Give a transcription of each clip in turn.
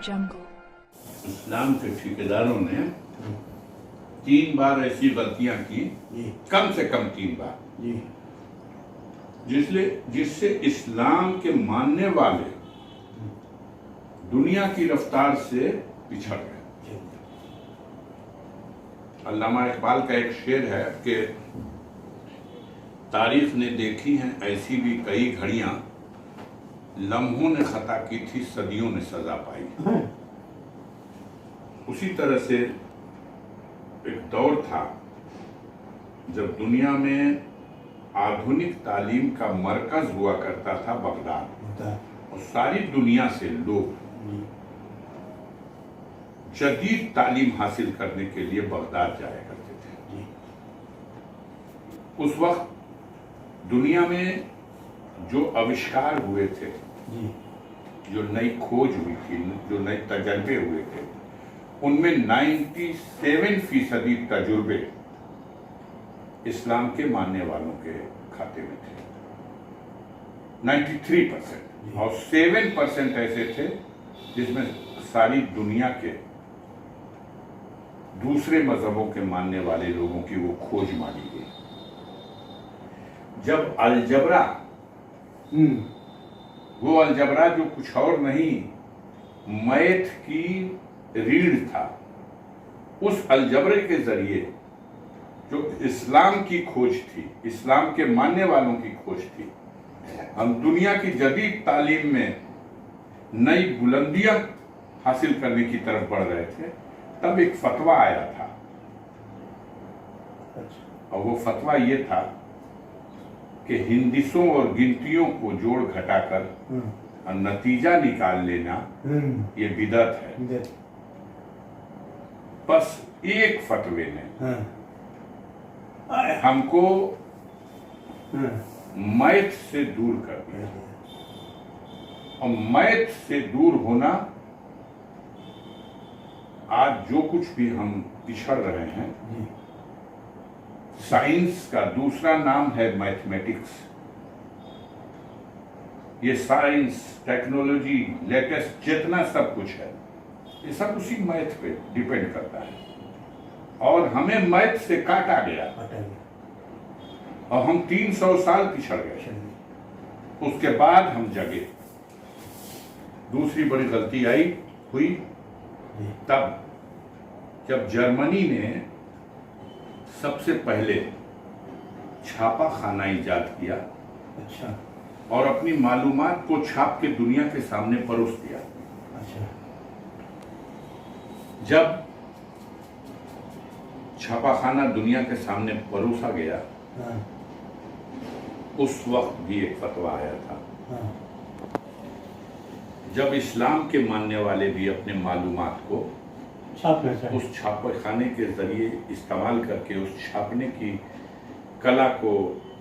اسلام کے ٹھیکیداروں نے 3 بار ایسی غلطیاں کی، کم سے کم 3 بار، جس سے اسلام کے ماننے والے دنیا کی رفتار سے پچھڑ گئے۔ علامہ اقبال کا ایک شعر ہے کہ تاریخ نے دیکھی ہیں ایسی بھی کئی گھڑیاں، لمحوں نے خطا کی تھی صدیوں نے سزا پائی۔ اسی طرح سے ایک دور تھا جب دنیا میں آدھونک تعلیم کا مرکز ہوا کرتا تھا بغداد، اور ساری دنیا سے لوگ جدید تعلیم حاصل کرنے کے لیے بغداد جایا کرتے تھے۔ اس وقت دنیا میں جو آوشکار ہوئے تھے، جو نئی کھوج ہوئی تھی، جو نئے تجربے ہوئے تھے، ان میں 97% تجربے اسلام کے ماننے والوں کے کھاتے میں تھے، 93%، اور 7% ایسے تھے جس میں ساری دنیا کے دوسرے مذہبوں کے ماننے والے لوگوں کی وہ کھوج مانی گئی۔ جب الجبرا، وہ الجبرا جو کچھ اور نہیں، میتھ کی ریڑھ تھا، اس الجبرے کے ذریعے جو اسلام کی کھوج تھی، اسلام کے ماننے والوں کی کھوج تھی، ہم دنیا کی جدید تعلیم میں نئی بلندیاں حاصل کرنے کی طرف بڑھ رہے تھے، تب ایک فتویٰ آیا تھا، اور وہ فتویٰ یہ تھا کہ ہندسوں اور گنتیوں کو جوڑ گھٹا کر نتیجہ نکال لینا یہ بدعت ہے۔ بس ایک فتوے نے ہم کو میتھ سے دور کر دیا، اور میتھ سے دور ہونا آج جو کچھ بھی ہم پچھڑ رہے ہیں، سائنس کا دوسرا نام ہے میتھمیٹکس۔ یہ سائنس، ٹیکنالوجی، لیٹسٹ جتنا سب کچھ ہے، یہ سب اسی میتھ پہ ڈیپینڈ کرتا ہے، اور ہمیں میتھ سے کاٹا گیا، اور ہم 300 سال پچھڑ گئے۔ اس کے بعد ہم جگے۔ دوسری بڑی غلطی ہوئی تب جب جرمنی نے سب سے پہلے چھاپا خانہ ایجاد کیا، اور اپنی معلومات کو چھاپ کے دنیا کے سامنے پروس دیا۔ جب چھاپا خانہ دنیا کے سامنے پروسا گیا، اس وقت بھی ایک فتویٰ آیا تھا، جب اسلام کے ماننے والے بھی اپنے معلومات کو اس چھاپے خانے کے ذریعے استعمال کر کے، اس چھاپنے کی کلا کو،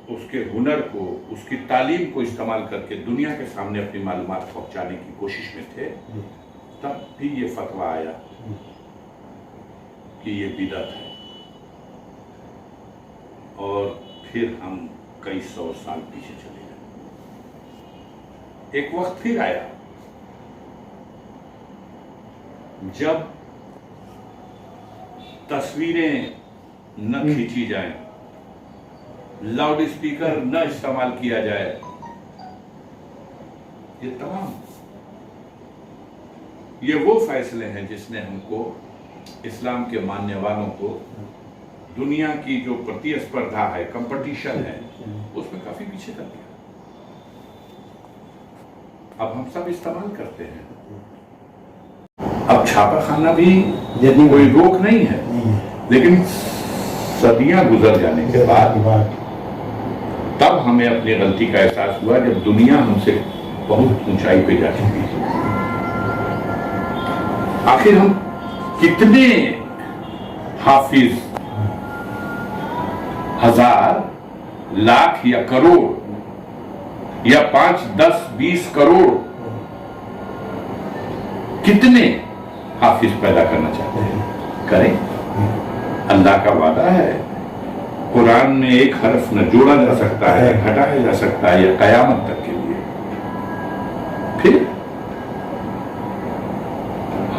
اس کے ہنر کو، اس کی تعلیم کو استعمال کر کے دنیا کے سامنے اپنی معلومات پہنچانے کی کوشش میں تھے، تب بھی یہ فتویٰ آیا کہ یہ بدعت ہے، اور پھر ہم کئی 100 سال پیچھے چلے گئے۔ ایک وقت پھر آیا جب تصویریں نہ کھینچی جائیں، لاؤڈ اسپیکر نہ استعمال کیا جائے، یہ تمام یہ وہ فیصلے ہیں جس نے ہم کو، اسلام کے ماننے والوں کو، دنیا کی جو پرتیسپردھا ہے، کمپٹیشن ہے، اس میں کافی پیچھے کر دیا۔ اب ہم سب استعمال کرتے ہیں، اب چھاپا خانہ بھی کوئی روک نہیں ہے، لیکن صدیاں گزر جانے کے بعد تب ہمیں اپنی غلطی کا احساس ہوا، جب دنیا ہم سے بہت اونچائی پہ جا چکی ہے۔ آخر ہم کتنے حافظ، ہزار، لاکھ یا کروڑ، یا 5، 10، 20 کروڑ، کتنے حافظ پیدا کرنا چاہتے ہیں؟ کریں۔ اللہ کا وعدہ ہے، قرآن میں ایک حرف نہ جوڑا جا سکتا ہے، گھٹایا جا سکتا ہے، یا قیامت تک کے لیے۔ پھر